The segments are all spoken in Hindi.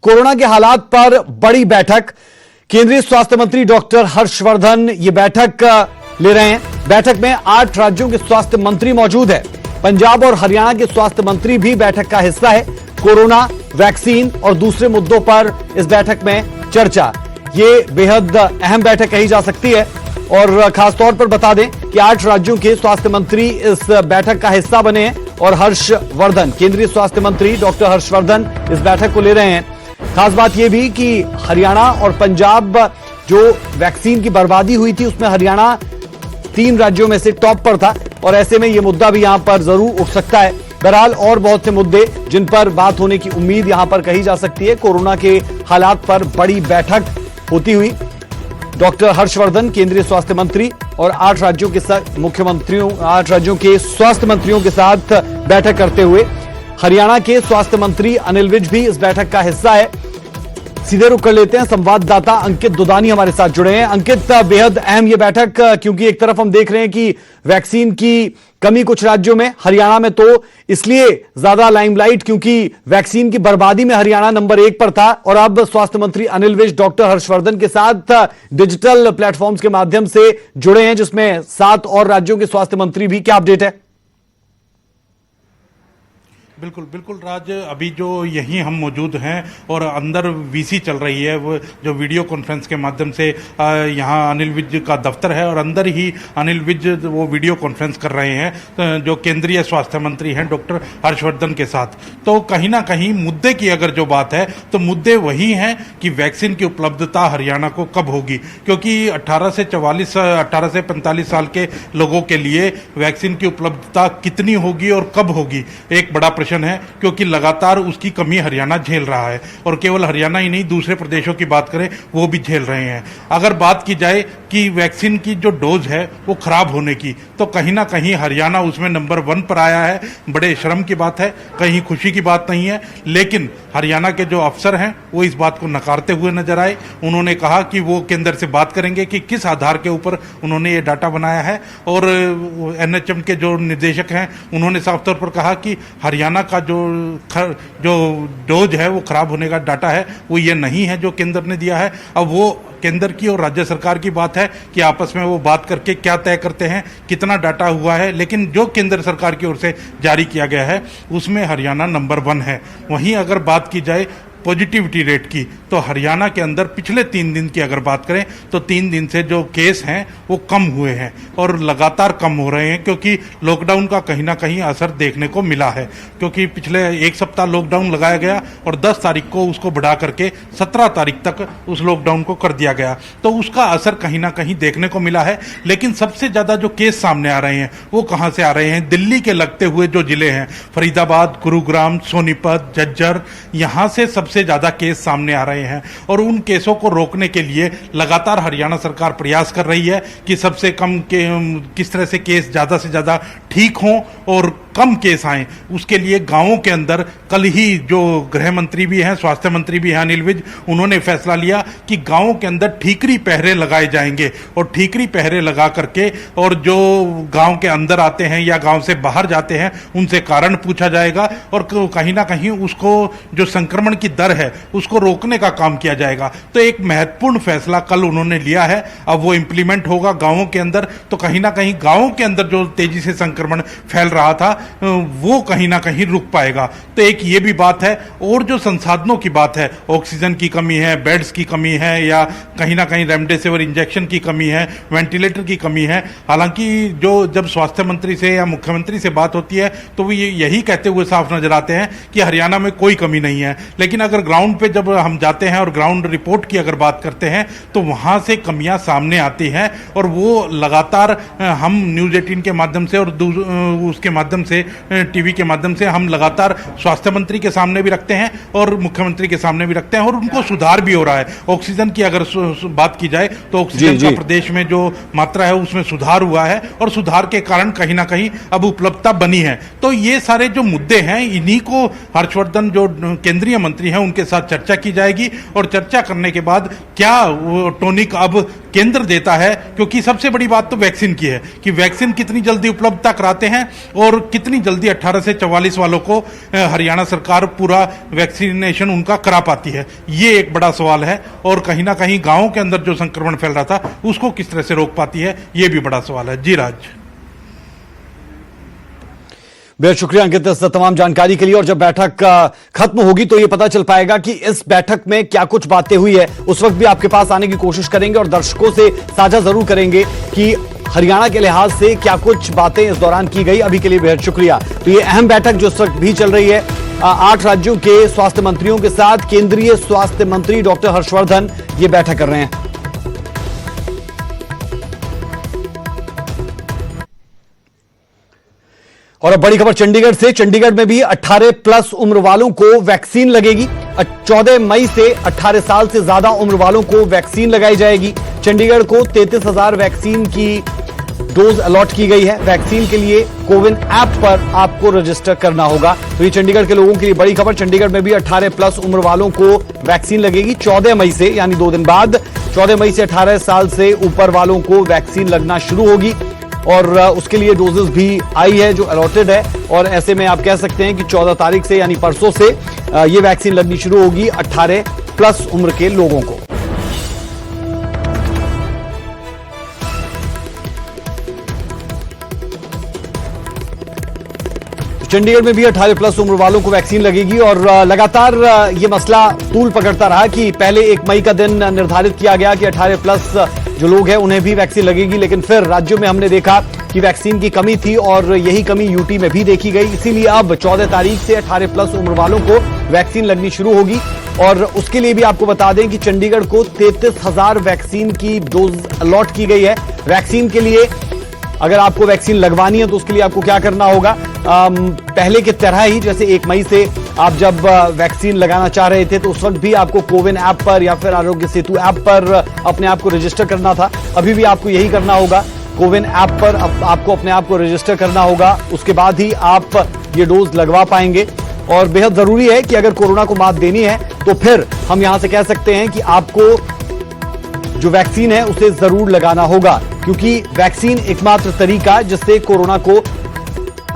कोरोना के हालात पर बड़ी बैठक। केंद्रीय स्वास्थ्य मंत्री डॉक्टर हर्षवर्धन ये बैठक ले रहे हैं। बैठक में 8 राज्यों के स्वास्थ्य मंत्री मौजूद है। पंजाब और हरियाणा के स्वास्थ्य मंत्री भी बैठक का हिस्सा है। कोरोना, वैक्सीन और दूसरे मुद्दों पर इस बैठक में चर्चा। ये बेहद अहम बैठक कही जा सकती है और खासतौर पर बता दें कि 8 राज्यों के स्वास्थ्य मंत्री इस बैठक का हिस्सा बने हैं और हर्षवर्धन, केंद्रीय स्वास्थ्य मंत्री डॉक्टर हर्षवर्धन इस बैठक को ले रहे हैं। खास बात यह भी कि हरियाणा और पंजाब, जो वैक्सीन की बर्बादी हुई थी उसमें हरियाणा 3 राज्यों में से टॉप पर था और ऐसे में यह मुद्दा भी यहां पर जरूर उठ सकता है। बहरहाल और बहुत से मुद्दे जिन पर बात होने की उम्मीद यहां पर कही जा सकती है। कोरोना के हालात पर बड़ी बैठक होती हुई डॉक्टर हर्षवर्धन, केंद्रीय स्वास्थ्य मंत्री और 8 राज्यों के मुख्यमंत्रियों, 8 राज्यों के स्वास्थ्य मंत्रियों के साथ बैठक करते हुए। हरियाणा के स्वास्थ्य मंत्री अनिल विज भी इस बैठक का हिस्सा है। सीधे रुख कर लेते हैं, संवाददाता अंकित दुदानी हमारे साथ जुड़े हैं। अंकित, बेहद अहम यह बैठक, क्योंकि एक तरफ हम देख रहे हैं कि वैक्सीन की कमी कुछ राज्यों में, हरियाणा में तो इसलिए ज्यादा लाइमलाइट क्योंकि वैक्सीन की बर्बादी में हरियाणा नंबर 1 पर था और अब स्वास्थ्य मंत्री अनिल विज डॉक्टर हर्षवर्धन के साथ डिजिटल प्लेटफॉर्म्स के माध्यम से जुड़े हैं, जिसमें 7 और राज्यों के स्वास्थ्य मंत्री भी। क्या अपडेट है? बिल्कुल बिल्कुल राज, अभी जो यहीं हम मौजूद हैं और अंदर वीसी चल रही है, वो जो वीडियो कॉन्फ्रेंस के माध्यम से यहाँ अनिल विज का दफ्तर है और अंदर ही अनिल विज वो वीडियो कॉन्फ्रेंस कर रहे हैं जो केंद्रीय स्वास्थ्य मंत्री हैं डॉक्टर हर्षवर्धन के साथ। तो कहीं ना कहीं मुद्दे की अगर जो बात है तो मुद्दे वही हैं कि वैक्सीन की उपलब्धता हरियाणा को कब होगी, क्योंकि 18 से 45 साल के लोगों के लिए वैक्सीन की उपलब्धता कितनी होगी और कब होगी, एक बड़ा प्रश्न है, क्योंकि लगातार उसकी कमी हरियाणा झेल रहा है और केवल हरियाणा ही नहीं, दूसरे प्रदेशों की बात करें वो भी झेल रहे हैं। अगर बात की जाए कि वैक्सीन की जो डोज है वो खराब होने की, तो कहीं ना कहीं हरियाणा उसमें नंबर 1 पर आया है। बड़े शर्म की बात है, कहीं खुशी की बात नहीं है, लेकिन हरियाणा के जो अफसर हैं वो इस बात को नकारते हुए नजर आए। उन्होंने कहा कि वो केंद्र से बात करेंगे कि किस आधार के ऊपर उन्होंने ये डाटा बनाया है और एनएचएम के जो निदेशक हैं उन्होंने साफ तौर पर कहा कि हरियाणा का जो डोज है वो खराब होने का डाटा है वो ये नहीं है जो केंद्र ने दिया है। अब वो केंद्र की और राज्य सरकार की बात है कि आपस में वो बात करके क्या तय करते हैं, कितना डाटा हुआ है, लेकिन जो केंद्र सरकार की ओर से जारी किया गया है उसमें हरियाणा नंबर 1 है। वहीं अगर बात की जाए पॉजिटिविटी रेट की, तो हरियाणा के अंदर पिछले 3 दिन की अगर बात करें तो 3 दिन से जो केस हैं वो कम हुए हैं और लगातार कम हो रहे हैं, क्योंकि लॉकडाउन का कहीं ना कहीं असर देखने को मिला है। क्योंकि पिछले 1 सप्ताह लॉकडाउन लगाया गया और 10 तारीख को उसको बढ़ा करके 17 तारीख तक उस लॉकडाउन को कर दिया गया, तो उसका असर कहीं ना कहीं देखने को मिला है। लेकिन सबसे ज्यादा जो केस सामने आ रहे हैं वो कहां से आ रहे हैं? दिल्ली के लगते हुए जो जिले हैं, फरीदाबाद, गुरुग्राम, सोनीपत, झज्जर, यहां से सबसे ज्यादा केस सामने आ रहे हैं और उन केसों को रोकने के लिए लगातार हरियाणा सरकार प्रयास कर रही है कि सबसे कम के किस तरह से केस ज्यादा से ज्यादा ठीक हों और कम केस आए। उसके लिए गांवों के अंदर कल ही जो गृह मंत्री भी हैं, स्वास्थ्य मंत्री भी हैं अनिल विज, उन्होंने फैसला लिया कि गांवों के अंदर ठीकरी पहरे लगाए जाएंगे और ठीकरी पहरे लगा करके और जो गांव के अंदर आते हैं या गांव से बाहर जाते हैं उनसे कारण पूछा जाएगा और कहीं ना कहीं उसको जो संक्रमण की दर है उसको रोकने का काम किया जाएगा। तो एक महत्वपूर्ण फैसला कल उन्होंने लिया है। अब वो इंप्लीमेंट होगा गांवों के अंदर, तो कहीं ना कहीं गांवों के अंदर जो तेजी से संक्रमण फैल रहा था वो कहीं ना कहीं रुक पाएगा। तो एक ये भी बात है। और जो संसाधनों की बात है, ऑक्सीजन की कमी है, बेड्स की कमी है या कहीं ना कहीं रेमडेसिविर इंजेक्शन की कमी है, वेंटिलेटर की कमी है। हालांकि जो जब स्वास्थ्य मंत्री से या मुख्यमंत्री से बात होती है तो वो यही कहते हुए साफ नजर आते हैं कि हरियाणा में कोई कमी नहीं है, लेकिन अगर ग्राउंड पे जब हम जाते हैं और ग्राउंड रिपोर्ट की अगर बात करते हैं तो वहां से कमियां सामने आती हैं और वो लगातार हम न्यूज़ 18 के माध्यम से और उसके माध्यम से टीवी के माध्यम से हम लगातार स्वास्थ्य मंत्री के सामने भी रखते हैं और मुख्यमंत्री के सामने भी रखते हैं और उनको सुधार भी हो रहा है। ऑक्सीजन की अगर बात की जाए तो ऑक्सीजन का प्रदेश में जो मात्रा है उसमें सुधार हुआ है और सुधार के कारण कहीं ना कहीं अब उपलब्धता बनी है। तो ये सारे जो मुद्दे हैं इन्हीं को हर्षवर्धन जो केंद्रीय मंत्री हैं उनके साथ चर्चा की जाएगी और चर्चा करने के बाद क्या वो टॉनिक अब केंद्र देता है, क्योंकि सबसे बड़ी बात तो वैक्सीन की है कि वैक्सीन कितनी जल्दी उपलब्धता कराते हैं और कितनी जल्दी 18 से 44 वालों को हरियाणा सरकार पूरा वैक्सीनेशन उनका करा पाती है। ये एक बड़ा सवाल है और कहीं ना कहीं गांवों के अंदर जो संक्रमण फैल रहा था उसको किस तरह से रोक पाती है, ये भी बड़ा सवाल है। जी राज। बेहद शुक्रिया अंकित इस तमाम जानकारी के लिए। और जब बैठक खत्म होगी तो यह पता चल पाएगा कि इस बैठक में क्या कुछ बातें हुई है। उस वक्त भी आपके पास आने की कोशिश करेंगे और दर्शकों से साझा जरूर करेंगे कि हरियाणा के लिहाज से क्या कुछ बातें इस दौरान की गई। अभी के लिए बेहद शुक्रिया। तो ये अहम बैठक जो इस वक्त भी चल रही है 8 राज्यों के स्वास्थ्य मंत्रियों के साथ केंद्रीय स्वास्थ्य मंत्री डॉक्टर हर्षवर्धन ये बैठक कर रहे हैं। और अब बड़ी खबर चंडीगढ़ से। चंडीगढ़ में भी 18+ उम्र वालों को वैक्सीन लगेगी। 14 मई से 18 साल से ज्यादा उम्र वालों को वैक्सीन लगाई जाएगी। चंडीगढ़ को 33,000 वैक्सीन की डोज अलॉट की गई है। वैक्सीन के लिए कोविन ऐप पर आपको रजिस्टर करना होगा। तो ये चंडीगढ़ के लोगों के लिए बड़ी खबर। चंडीगढ़ में भी 18+ उम्र वालों को वैक्सीन लगेगी 14 मई से, यानी 2 दिन बाद 14 मई से 18 साल से ऊपर वालों को वैक्सीन लगना शुरू होगी। और उसके लिए डोजेस भी आई है जो अलॉटेड है। और ऐसे में आप कह सकते हैं कि 14 तारीख से यानी परसों से ये वैक्सीन लगनी शुरू होगी 18+ उम्र के लोगों को। चंडीगढ़ में भी 18+ उम्र वालों को वैक्सीन लगेगी। और लगातार ये मसला तूल पकड़ता रहा कि पहले 1 मई का दिन निर्धारित किया गया कि 18+ जो लोग हैं उन्हें भी वैक्सीन लगेगी, लेकिन फिर राज्यों में हमने देखा कि वैक्सीन की कमी थी और यही कमी यूटी में भी देखी गई। इसीलिए अब 14 तारीख से 18+ उम्र वालों को वैक्सीन लगनी शुरू होगी। और उसके लिए भी आपको बता दें कि चंडीगढ़ को 33,000 वैक्सीन की डोज अलॉट की गई है। वैक्सीन के लिए अगर आपको वैक्सीन लगवानी है तो उसके लिए आपको क्या करना होगा, पहले की तरह ही जैसे 1 मई से आप जब वैक्सीन लगाना चाह रहे थे तो उस वक्त भी आपको कोविन ऐप पर या फिर आरोग्य सेतु ऐप पर अपने आप को रजिस्टर करना था। अभी भी आपको यही करना होगा। कोविन ऐप पर आपको अपने आप को रजिस्टर करना होगा, उसके बाद ही आप ये डोज लगवा पाएंगे। और बेहद जरूरी है कि अगर कोरोना को मात देनी है तो फिर हम यहां से कह सकते हैं कि आपको जो वैक्सीन है उसे जरूर लगाना होगा, क्योंकि वैक्सीन एकमात्र तरीका जिससे कोरोना को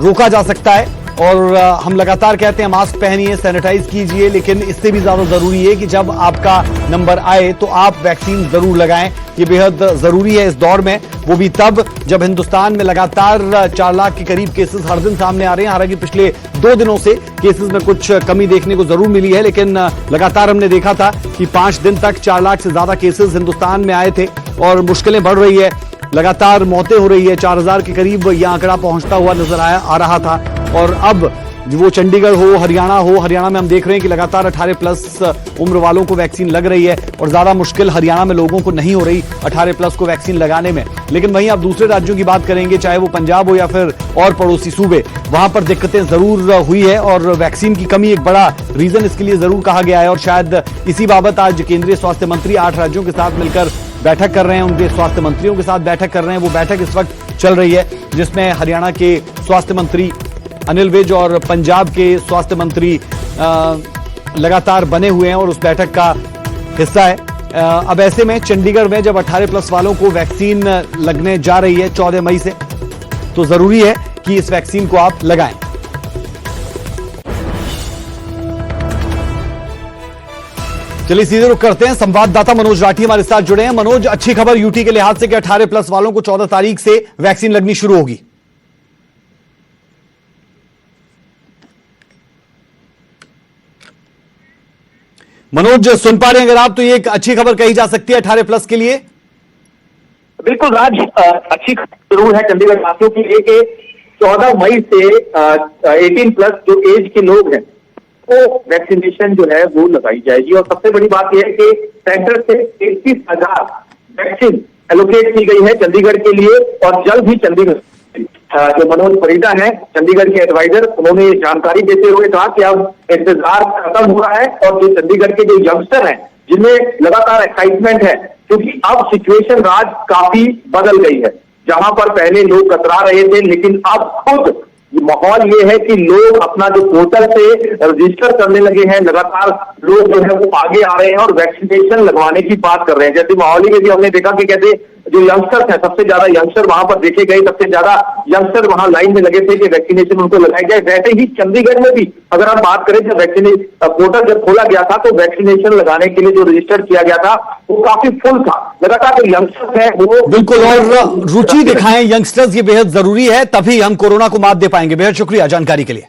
रोका जा सकता है। और हम लगातार कहते हैं मास्क पहनिए, सैनिटाइज कीजिए, लेकिन इससे भी ज्यादा जरूरी है कि जब आपका नंबर आए तो आप वैक्सीन जरूर लगाएं। ये बेहद जरूरी है इस दौर में, वो भी तब जब हिंदुस्तान में लगातार 4 लाख के करीब केसेस हर दिन सामने आ रहे हैं। हालांकि पिछले 2 दिनों से केसेस में कुछ कमी देखने को जरूर मिली है, लेकिन लगातार हमने देखा था कि 5 दिन तक 4 लाख से ज्यादा केसेस हिंदुस्तान में आए थे और मुश्किलें बढ़ रही है, लगातार मौतें हो रही है। 4000 के करीब यह आंकड़ा पहुंचता हुआ नजर आ रहा था। और अब वो चंडीगढ़ हो, हरियाणा में हम देख रहे हैं कि लगातार 18+ उम्र वालों को वैक्सीन लग रही है। और ज्यादा मुश्किल हरियाणा में लोगों को नहीं हो रही 18+ को वैक्सीन लगाने में। लेकिन वहीं आप दूसरे राज्यों की बात करेंगे, चाहे वो पंजाब हो या फिर और पड़ोसी सूबे, वहां पर दिक्कतें जरूर हुई है और वैक्सीन की कमी एक बड़ा रीजन इसके लिए जरूर कहा गया है। और शायद इसी बाबत आज केंद्रीय स्वास्थ्य मंत्री 8 राज्यों के साथ मिलकर बैठक कर रहे हैं, उनके स्वास्थ्य मंत्रियों के साथ बैठक कर रहे हैं। वो बैठक इस वक्त चल रही है जिसमें हरियाणा के स्वास्थ्य मंत्री अनिल विज और पंजाब के स्वास्थ्य मंत्री लगातार बने हुए हैं और उस बैठक का हिस्सा है। अब ऐसे में चंडीगढ़ में जब 18+ वालों को वैक्सीन लगने जा रही है 14 मई से, तो जरूरी है कि इस वैक्सीन को आप लगाएं। चलिए सीधे रुख करते हैं, संवाददाता मनोज राठी हमारे साथ जुड़े हैं। मनोज, अच्छी खबर यूटी के लिहाज से कि 18+ वालों को 14 तारीख से वैक्सीन लगनी शुरू होगी। मनोज सुन पा रहे हैं अगर आप, तो ये एक अच्छी खबर कही जा सकती है 18+ के लिए। बिल्कुल राज, अच्छी खबर जरूर है चंडीगढ़ वासियों के लिए कि 14 मई से 18+ जो एज के लोग हैं वो वैक्सीनेशन जो है वो लगाई जाएगी। और सबसे बड़ी बात यह है कि सेंटर से 33,000 वैक्सीन एलोकेट की गई है चंडीगढ़ के लिए। और जल्द ही चंडीगढ़ जो मनोज परिदा है चंडीगढ़ के एडवाइजर, उन्होंने ये जानकारी देते हुए कहा कि अब इंतजार खत्म हो रहा है और जो चंडीगढ़ के जो यंगस्टर हैं जिनमें लगातार एक्साइटमेंट है, क्योंकि अब सिचुएशन राज काफी बदल गई है। जहां पर पहले लोग कतरा रहे थे, लेकिन अब खुद माहौल ये है कि लोग अपना जो पोर्टल से रजिस्टर करने लगे हैं, लगातार लोग जो है वो आगे आ रहे हैं और वैक्सीनेशन लगवाने की बात कर रहे हैं। जैसे मोहाली में भी हमने देखा कि कैसे जो यंगस्टर्स हैं, सबसे ज्यादा यंगस्टर वहां पर देखे गए, सबसे ज्यादा यंगस्टर वहां लाइन में लगे थे कि वैक्सीनेशन उनको लगाई जाए। वैसे ही चंडीगढ़ में भी अगर हम बात करें, जब वैक्सीनेशन पोर्टल जब खोला गया था तो वैक्सीनेशन लगाने के लिए जो रजिस्टर किया गया था वो काफी फुल था। लगातार जो यंगस्टर्स है वो बिल्कुल, और रुचि दिखाएं यंगस्टर्स, ये बेहद जरूरी है, तभी हम कोरोना को मात दे पाएंगे। बेहद शुक्रिया जानकारी के लिए।